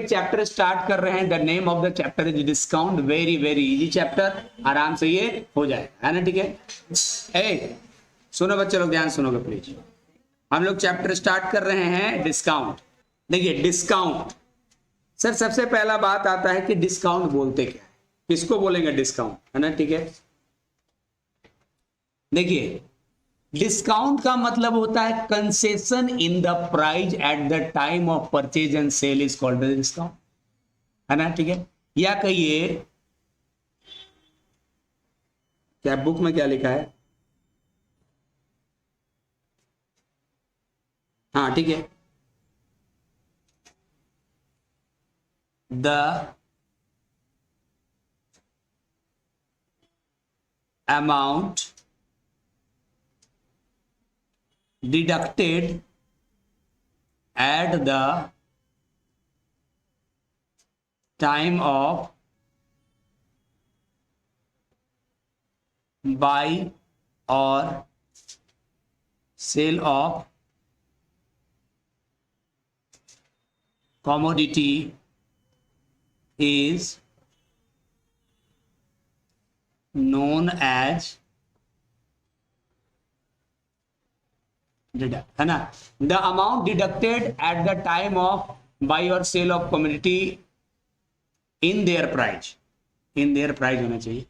Chapter start कर रहे हैं, the name of the chapter is discount, very very easy chapter, आराम से ये हो जाएगा, है ना, ठीक है। ए सुनो बच्चे लोग, ध्यान सुनोगे प्लीज। हम लोग चैप्टर स्टार्ट कर रहे हैं डिस्काउंट। देखिए डिस्काउंट, सर सबसे पहला बात आता है कि डिस्काउंट बोलते क्या है, किसको बोलेंगे डिस्काउंट, है ना, ठीक है। देखिए डिस्काउंट का मतलब होता है concession in the price at the time of purchase and sale is called discount, है ना, ठीक है। या कहिए, क्या बुक में क्या लिखा है, हाँ ठीक है, the amount deducted at the time of buy or sale of commodity is known as है ना, the amount deducted at the time of buy और sale of commodity in their price, in their price होना चाहिए।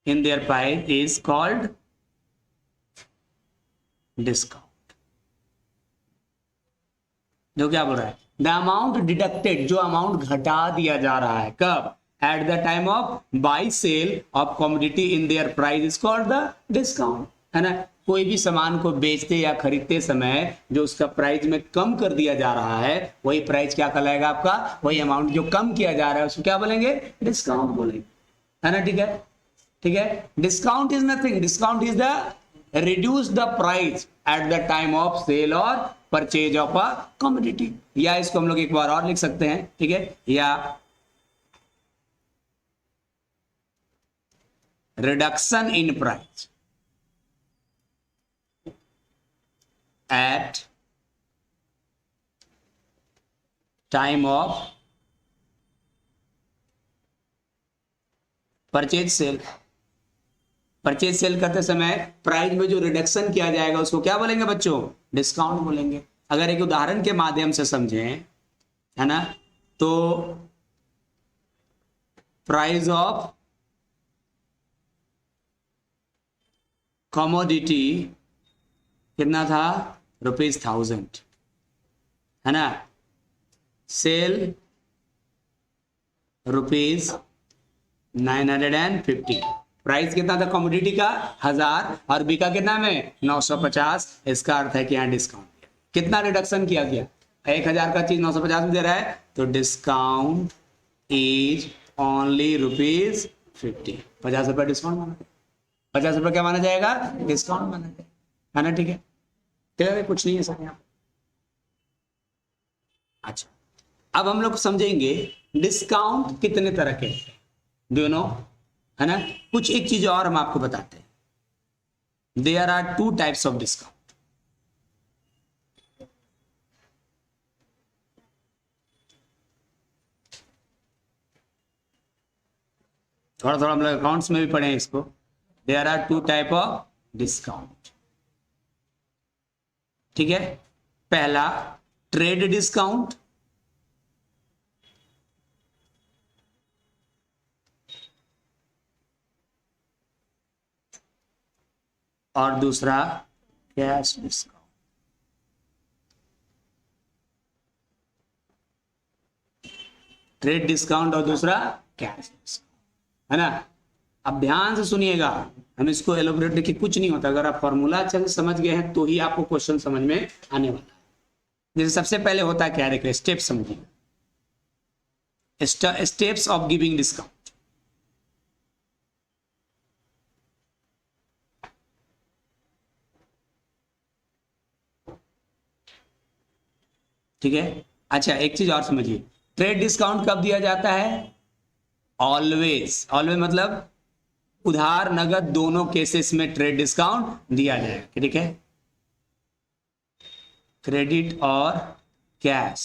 in their price is called discount। जो क्या बोल रहा है, द अमाउंट डिडक्टेड, जो अमाउंट घटा दिया जा रहा है, कब, at the time of buy sale of commodity in their price is called the discount, है ना। कोई भी सामान को बेचते या खरीदते समय जो उसका प्राइस में कम कर दिया जा रहा है, वही प्राइस क्या कहलाएगा आपका, वही अमाउंट जो कम किया जा रहा है उसको क्या बोलेंगे, डिस्काउंट बोलेंगे, है ना, ठीक है, ठीक है। Discount is nothing, discount is the reduce the price at the time of sale और परचेज ऑफ अ कमोडिटी, या इसको हम लोग एक बार और लिख सकते हैं, ठीक है, या reduction in price at time of purchase sale. Purchase sale करते समय प्राइस में जो रिडक्शन किया जाएगा उसको क्या बोलेंगे बच्चों, डिस्काउंट बोलेंगे। अगर एक उदाहरण के माध्यम से समझें, है ना, तो प्राइस ऑफ कमोडिटी कितना था, ₹1000, है ना, सेल ₹950, प्राइस कितना था कमोडिटी का 1000 और बिका कितना में 950, इसका अर्थ है कि यहाँ डिस्काउंट कितना रिडक्शन किया गया, 1000 का चीज 950 में दे रहा है, तो डिस्काउंट इज ओनली ₹50, 50 रुपये डिस्काउंट माना, 50 रुपये क्या माना जाएगा, डिस्काउंट माना जाएगा, है ना, ठीक है, क्लियर, कुछ नहीं है सर यहाँ। अच्छा, अब हम लोग समझेंगे डिस्काउंट कितने तरह के हैं, डू यू नो, है ना। कुछ एक चीज और हम आपको बताते हैं, there are 2 types of discount. थोड़ा थोड़ा हम लोग अकाउंट्स में भी पढ़े हैं इसको, there are 2 type of discount, ठीक है। पहला ट्रेड डिस्काउंट, और दूसरा कैश डिस्काउंट। ट्रेड डिस्काउंट और दूसरा कैश डिस्काउंट, है ना। अब ध्यान से सुनिएगा, हम इसको एलोबरेट देखिए, कुछ नहीं होता, अगर आप फॉर्मूला अच्छे से समझ गए हैं तो ही आपको क्वेश्चन समझ में आने वाला है। जैसे सबसे पहले होता है क्या, देखिए स्टेप समझिए, स्टेप्स ऑफ गिविंग डिस्काउंट। ठीक है। अच्छा एक चीज और समझिए, ट्रेड डिस्काउंट कब दिया जाता है? ऑलवेज। ऑलवेज मतलब उधार नगद दोनों केसेस में ट्रेड डिस्काउंट दिया जाएगा, ठीक है। क्रेडिट और कैश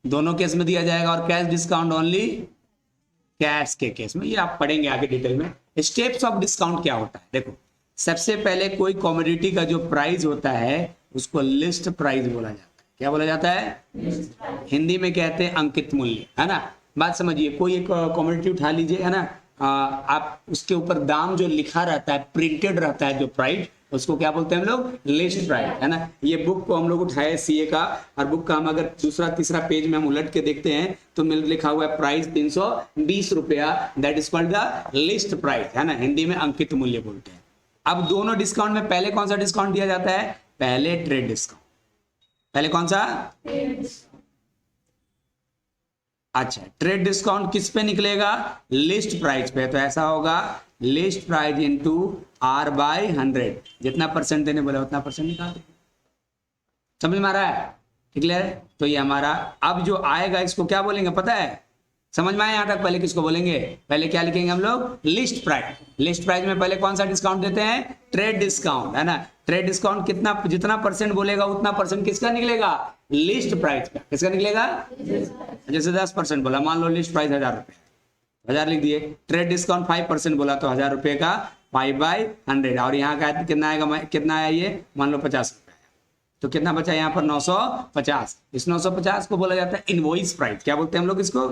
दोनों केस में दिया जाएगा, और कैश डिस्काउंट ओनली कैश के केस में। ये आप पढ़ेंगे आगे डिटेल में। स्टेप्स ऑफ डिस्काउंट क्या होता है, देखो सबसे पहले कोई कॉमोडिटी का जो प्राइस होता है उसको लिस्ट प्राइस बोला जाता है। क्या बोला जाता है? हिंदी में कहते हैं अंकित मूल्य, है ना। बात समझिए, कोई एक कॉमोडिटी उठा लीजिए, है ना, आप उसके ऊपर दाम जो लिखा रहता है, प्रिंटेड रहता है जो प्राइस, उसको क्या बोलते हैं हम लोग? लिस्ट प्राइस, है ना। ये बुक को हम लोग उठाए सीए का, और बुक का हम अगर दूसरा तीसरा पेज में हम उलट के देखते हैं तो मिल लिखा हुआ है प्राइस 320 रुपया, that is called the list price, है ना। हिंदी में अंकित मूल्य बोलते हैं। अब दोनों डिस्काउंट में पहले कौन सा डिस्काउंट दिया जाता है? पहले ट्रेड डिस्काउंट। पहले कौन सा? अच्छा, ट्रेड डिस्काउंट किस पे निकलेगा? लिस्ट प्राइस पे। तो ऐसा होगा list price into r by 100, जितना परसेंट देने बोला उतना परसेंट निकाल देंगे। समझ में आ रहा है? क्लियर है? तो ये हमारा अब जो आएगा इसको क्या बोलेंगे पता है? समझ में आया यहाँ तक? पहले किसको बोलेंगे? पहले क्या लिखेंगे हम लोग? List price. लिस्ट प्राइस में पहले कौन सा डिस्काउंट देते हैं? ट्रेड डिस्काउंट, है ना। ट्रेड डिस्काउंट कितना, जितना परसेंट बोलेगा उतना परसेंट किसका निकलेगा? लिस्ट प्राइस का। किसका निकलेगा? जैसे 10% बोला, मान लो लिस्ट प्राइस 1000 रुपए, 1000 लिख दिए। ट्रेड डिस्काउंट 5% बोला तो 1000 रुपए का 5/100, और यहाँ का कितना आएगा? कितना आया ये? मान लो 50 रुपए, तो कितना बचा यहाँ पर? 950। इस 950 को बोला जाता है इनवॉइस प्राइस। क्या बोलते हैं हम लोग इसको?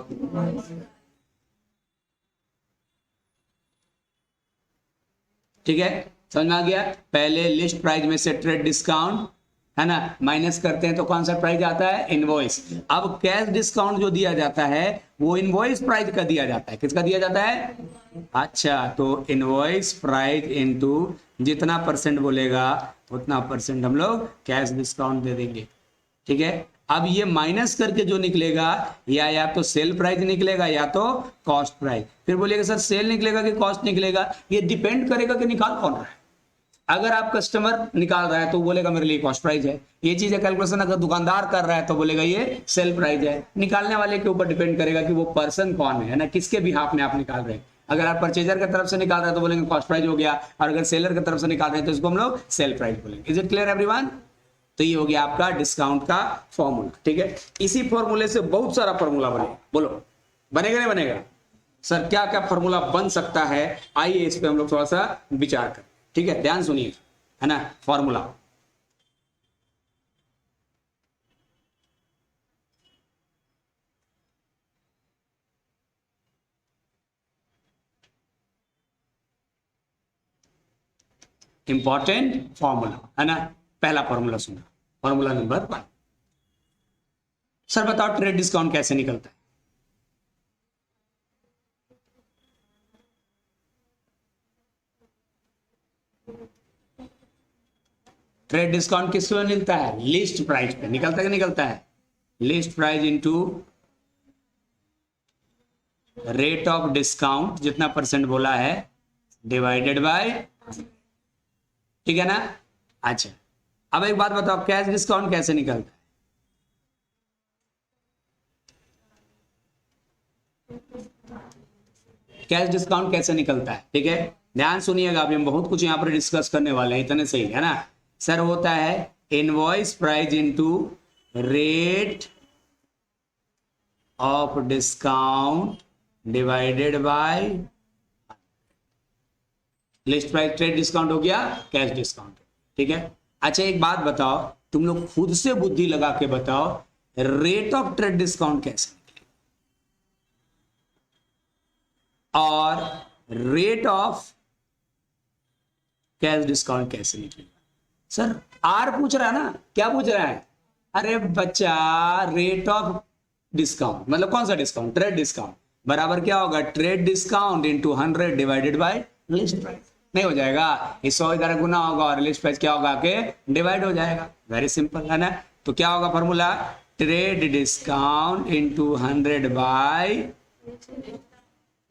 ठीक है, समझ में आ गया? पहले लिस्ट प्राइस में से ट्रेड डिस्काउंट, है ना, माइनस करते हैं तो कौन सा प्राइस आता है? इनवॉइस। अब कैश डिस्काउंट जो दिया जाता है वो इनवॉइस प्राइस का दिया जाता है। किसका दिया जाता है? अच्छा, तो इनवॉइस प्राइस इनटू जितना परसेंट बोलेगा उतना परसेंट हम लोग कैश डिस्काउंट दे देंगे, ठीक है। अब ये माइनस करके जो निकलेगा या तो सेल प्राइस निकलेगा या तो कॉस्ट प्राइस। फिर बोलिएगा सर सेल निकलेगा कि कॉस्ट निकलेगा? ये डिपेंड करेगा कि निकाल कौन रहा है। अगर आप कस्टमर निकाल रहा है तो बोलेगा मेरे लिए कॉस्ट प्राइस है, ये चीज है कैलकुलेशन। अगर दुकानदार कर रहा है तो बोलेगा ये सेल प्राइस है। निकालने वाले के ऊपर डिपेंड करेगा कि वो पर्सन कौन है ना, किसके बिहाफ में आप निकाल रहे हैं। अगर आप परचेजर की तरफ से निकाल रहे हैं तो बोलेंगे कॉस्ट प्राइस हो गया, और अगर सेलर की तरफ से निकाल रहे हैं तो इसको हम लोग सेल प्राइस बोलेंगे। Is it clear everyone? तो ये हो गया आपका डिस्काउंट का फॉर्मूला, ठीक है। इसी फॉर्मूले से बहुत सारा फॉर्मूला बनेगा। बोलो बनेगा नहीं बनेगा? सर क्या क्या फॉर्मूला बन सकता है, आइए इस पे हम लोग थोड़ा सा विचार करें, ठीक है। ध्यान सुनिए, है ना। फॉर्मूला इंपॉर्टेंट फॉर्मूला, है ना। पहला फॉर्मूला सुना, फॉर्मूला नंबर 1। सर बताओ ट्रेड डिस्काउंट कैसे निकलता है? ट्रेड डिस्काउंट किस पे मिलता है? लिस्ट प्राइस पे निकलता है कि निकलता है? List price into rate of discount, जितना परसेंट बोला है, डिवाइडेड बाय, ठीक है ना। अच्छा, अब एक बात बताओ कैश डिस्काउंट कैसे निकलता है? कैश डिस्काउंट कैसे निकलता है? ठीक है, ध्यान सुनिएगा, अभी हम बहुत कुछ यहां पर डिस्कस करने वाले हैं, इतने सही है ना। सर होता है invoice price into rate of discount divided by list price. Trade discount हो गया, कैश डिस्काउंट, ठीक है। अच्छा एक बात बताओ, तुम लोग खुद से बुद्धि लगा के बताओ, रेट ऑफ ट्रेड डिस्काउंट कैसे निकलेगा और रेट ऑफ कैश डिस्काउंट कैसे निकलेगा? सर आर पूछ रहा है ना, क्या पूछ रहा है? अरे बच्चा, रेट ऑफ डिस्काउंट मतलब कौन सा डिस्काउंट? ट्रेड डिस्काउंट बराबर क्या होगा? Trade discount into 100 divided by list price. नहीं हो जाएगा? इस 100 इधर गुना होगा और लिस्ट प्राइस क्या होगा के डिवाइड हो जाएगा। वेरी सिंपल, है ना। तो क्या होगा formula? Trade discount into 100 by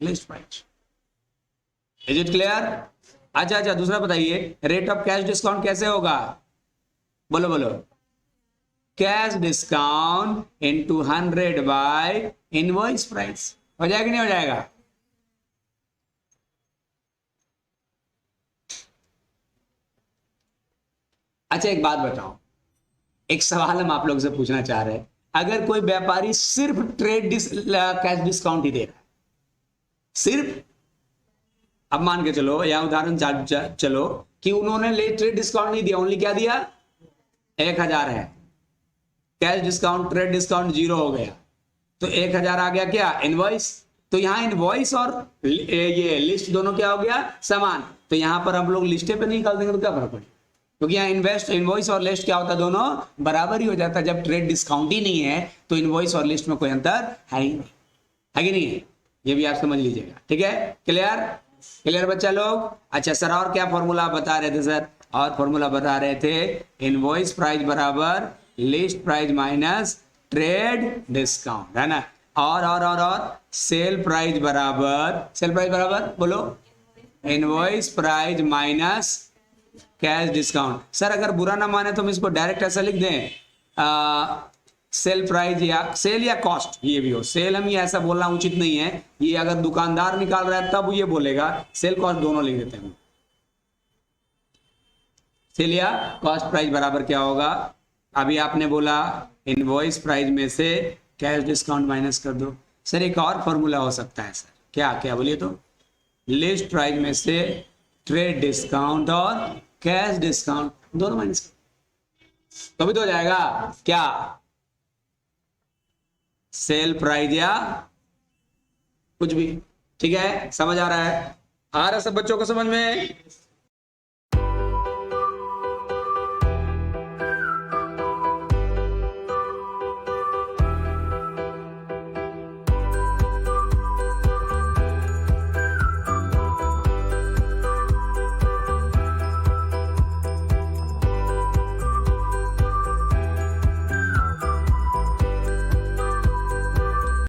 list price. Is it clear? अच्छा, दूसरा बताइए, रेट ऑफ कैश डिस्काउंट कैसे होगा? बोलो बोलो। Cash discount into 100 by invoice price. हो जाएगा कि नहीं हो जाएगा? अच्छा एक बात बताओ, एक सवाल हम आप लोग से पूछना चाह रहे हैं, अगर कोई व्यापारी सिर्फ कैश डिस्काउंट ही दे रहा है, सिर्फ, अब मान के चलो या उदाहरण चलो कि उन्होंने ट्रेड डिस्काउंट नहीं दिया, ओनली क्या दिया, 1000 है, कैश डिस्काउंट ट्रेड डिस्काउंट 0 हो गया, तो 1000 आ गया क्या, इनवॉइस। तो यहां इनवॉइस और ये लिस्ट दोनों क्या हो गया, समान। तो यहां पर हम लोग लिस्टे पे निकाल देंगे तो क्या फर्क पड़ेगा, क्योंकि यहाँ इनवॉइस और लिस्ट क्या होता है, दोनों बराबर ही हो जाता है। जब ट्रेड डिस्काउंट ही नहीं है तो इनवॉइस और लिस्ट में कोई अंतर है ही नहीं, है कि नहीं है, ये भी आप समझ लीजिएगा। ठीक है, क्लियर क्लियर बच्चा लोग। अच्छा सर और क्या फॉर्मूला बता रहे थे सर? और फॉर्मूला बता रहे थे इनवॉइस प्राइस बराबर list price minus trade discount, है ना। और सेल प्राइस बराबर बोलो invoice price minus cash discount. Sir अगर बुरा ना माने तो हम इसको डायरेक्ट ऐसा लिख दें, सेल प्राइस या सेल या कॉस्ट, ये भी हो, सेल हम ये ऐसा बोलना उचित नहीं है, ये अगर दुकानदार निकाल रहा है तब ये बोलेगा, सेल कॉस्ट दोनों लिख देते हैं। सेल या कॉस्ट प्राइस बराबर क्या होगा, अभी आपने बोला इनवॉइस प्राइस में से कैश डिस्काउंट माइनस कर दो। सर एक और फॉर्मूला हो सकता है सर, क्या क्या बोलिए तो, लिस्ट प्राइस में से ट्रेड डिस्काउंट और कैश डिस्काउंट दोनों माइनस कर, तो भी तो हो जाएगा क्या, सेल प्राइस या कुछ भी। ठीक है, समझ आ रहा है, आ रहा है सब बच्चों को समझ में?